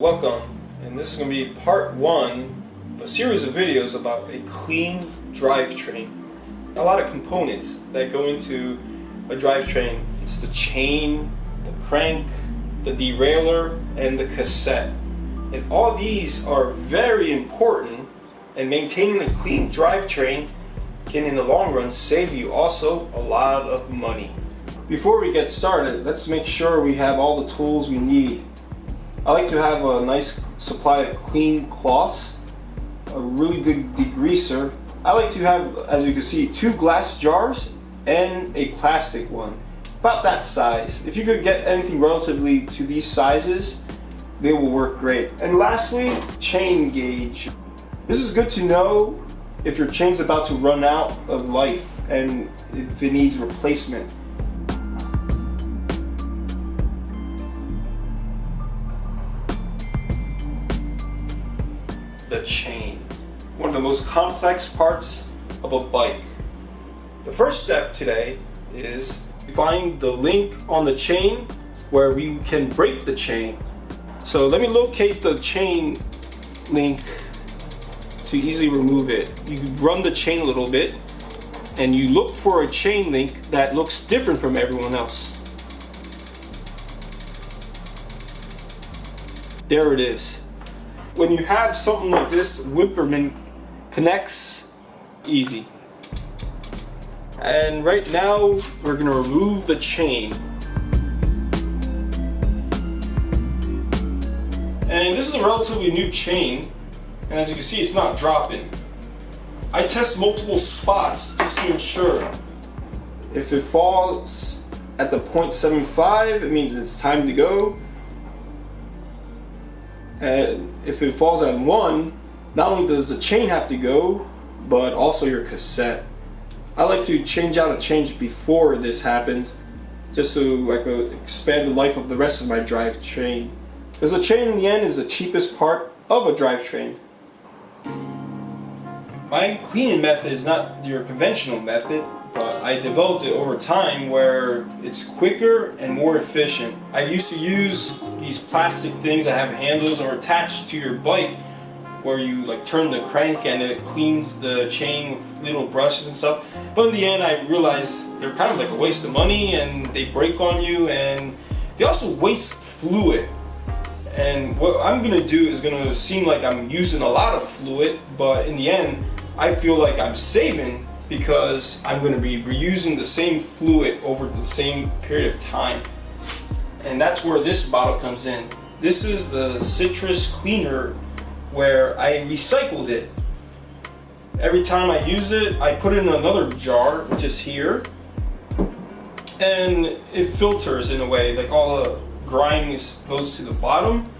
Welcome, and this is going to be part one of a series of videos about a clean drivetrain. A lot of components that go into a drivetrain. It's the chain, the crank, the derailleur, and the cassette. And all these are very important, and maintaining a clean drivetrain can in the long run save you also a lot of money. Before we get started, let's make sure we have all the tools we need. I like to have a nice supply of clean cloths, a really good degreaser. I like to have, as you can see, 2 glass jars and a plastic one, about that size. If you could get anything relatively to these sizes, they will work great. And lastly, chain gauge. This is good to know if your chain's about to run out of life and if it needs replacement. The chain, one of the most complex parts of a bike. The first step today is find the link on the chain where we can break the chain. So let me locate the chain link to easily remove it. You run the chain a little bit and you look for a chain link that looks different from everyone else. There it is. When you have something like this, Wippermann Connex, easy. And right now, we're going to remove the chain. And this is a relatively new chain, and as you can see, it's not dropping. I test multiple spots just to ensure. If it falls at the 0.75, it means it's time to go. And if it falls at 1, not only does the chain have to go, but also your cassette. I like to change out a chain before this happens, just so I could expand the life of the rest of my drivetrain. Because the chain in the end is the cheapest part of a drivetrain. My cleaning method is not your conventional method, but I developed it over time where it's quicker and more efficient. I used to use these plastic things that have handles or attached to your bike where you like turn the crank and it cleans the chain with little brushes and stuff. But in the end I realized they're kind of like a waste of money and they break on you and they also waste fluid. And what I'm going to do is going to seem like I'm using a lot of fluid, but in the end I feel like I'm saving because I'm going to be reusing the same fluid over the same period of time. And that's where this bottle comes in. This is the citrus cleaner where I recycled it. Every time I use it, I put it in another jar, which is here, and it filters in a way, like all the grime goes to the bottom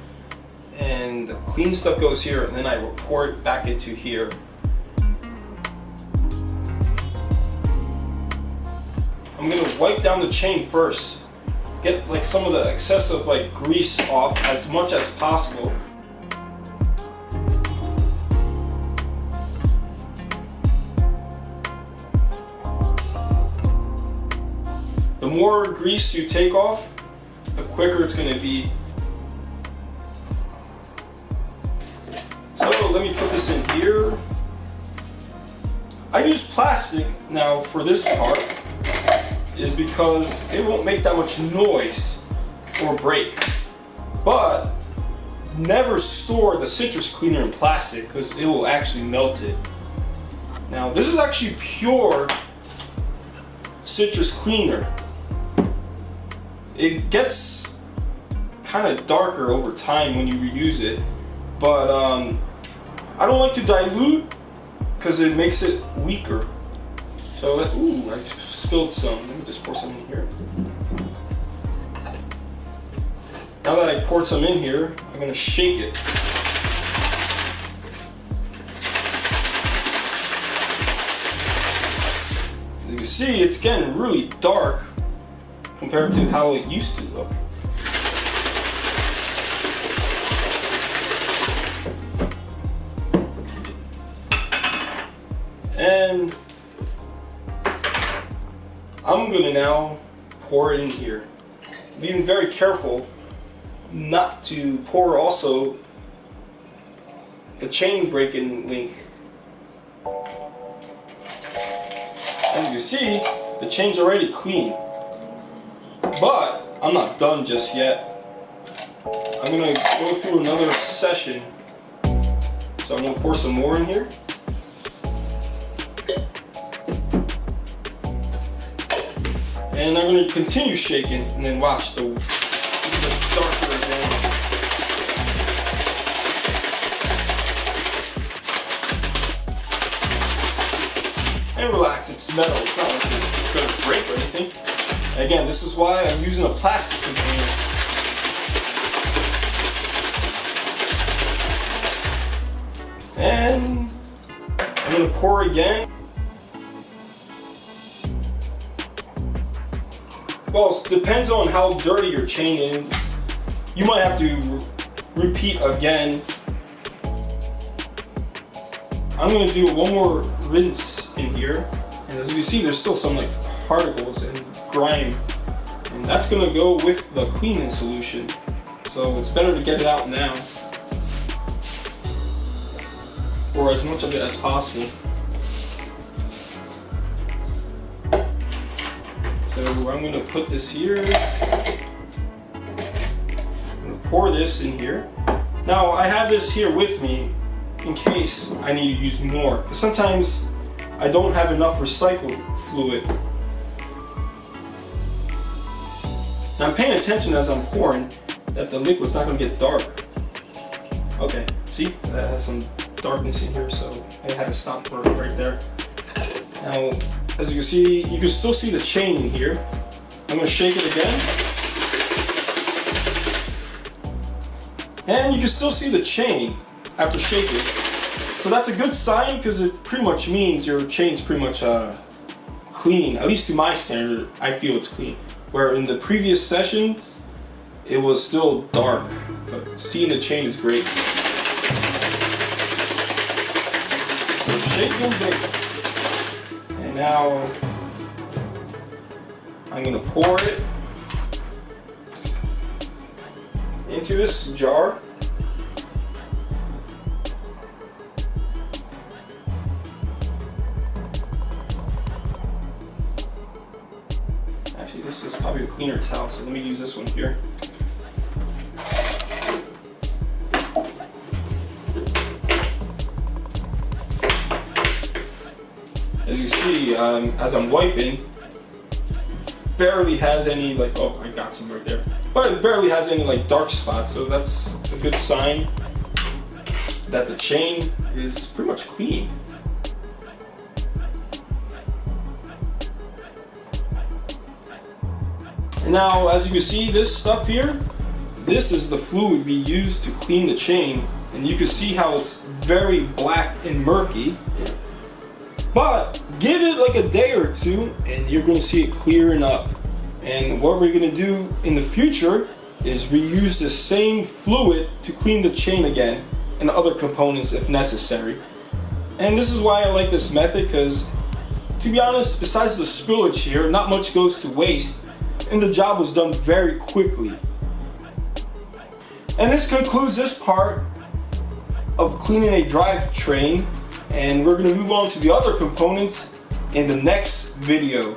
and the clean stuff goes here, and then I pour it back into here. I'm going to wipe down the chain first. Get like some of the excessive like grease off as much as possible. The more grease you take off, the quicker it's going to be. So let me put this in here. I use plastic now for this part, is because it won't make that much noise or break. But never store the citrus cleaner in plastic because it will actually melt it. Now this is actually pure citrus cleaner. It gets kind of darker over time when you reuse it, but I don't like to dilute because it makes it weaker. So, ooh, I spilled some. Let me just pour some in here. Now that I poured some in here, I'm going to shake it. As you can see, it's getting really dark compared to how it used to look. And I'm going to now pour it in here. Being very careful not to pour also the chain braking link. As you can see, the chain's already clean. But I'm not done just yet. I'm gonna go through another session. So I'm gonna pour some more in here. And I'm going to continue shaking and then watch the darker again. And relax, it's metal, it's not like it's going to break or anything. And again, this is why I'm using a plastic container. And I'm going to pour again. Well, it depends on how dirty your chain is. You might have to repeat again. I'm going to do one more rinse in here. And as you see, there's still some like particles and grime. And that's going to go with the cleaning solution. So it's better to get it out now. Or as much of it as possible. So I'm going to put this here. I'm going to pour this in here. Now I have this here with me in case I need to use more. Because sometimes I don't have enough recycled fluid. Now I'm paying attention as I'm pouring that the liquid's not going to get dark. Okay, see? That has some darkness in here, so I had to stop for right there. Now, as you can see, you can still see the chain in here. I'm going to shake it again. And you can still see the chain after shaking. So that's a good sign because it pretty much means your chain's pretty much clean. At least to my standard, I feel it's clean. Where in the previous sessions, it was still dark. But seeing the chain is great. So shake and bake. And now I'm going to pour it into this jar. Actually, this is probably a cleaner towel, so let me use this one here. As you see, as I'm wiping, barely has any like, oh, I got some right there, but it barely has any like dark spots, so that's a good sign that the chain is pretty much clean. And now, as you can see, this stuff here, this is the fluid we use to clean the chain, and you can see how it's very black and murky. But give it like a day or two and you're going to see it clearing up. And what we're going to do in the future is reuse the same fluid to clean the chain again and other components if necessary. And this is why I like this method, because to be honest, besides the spillage here, not much goes to waste and the job was done very quickly. And this concludes this part of cleaning a drivetrain. And we're going to move on to the other components in the next video.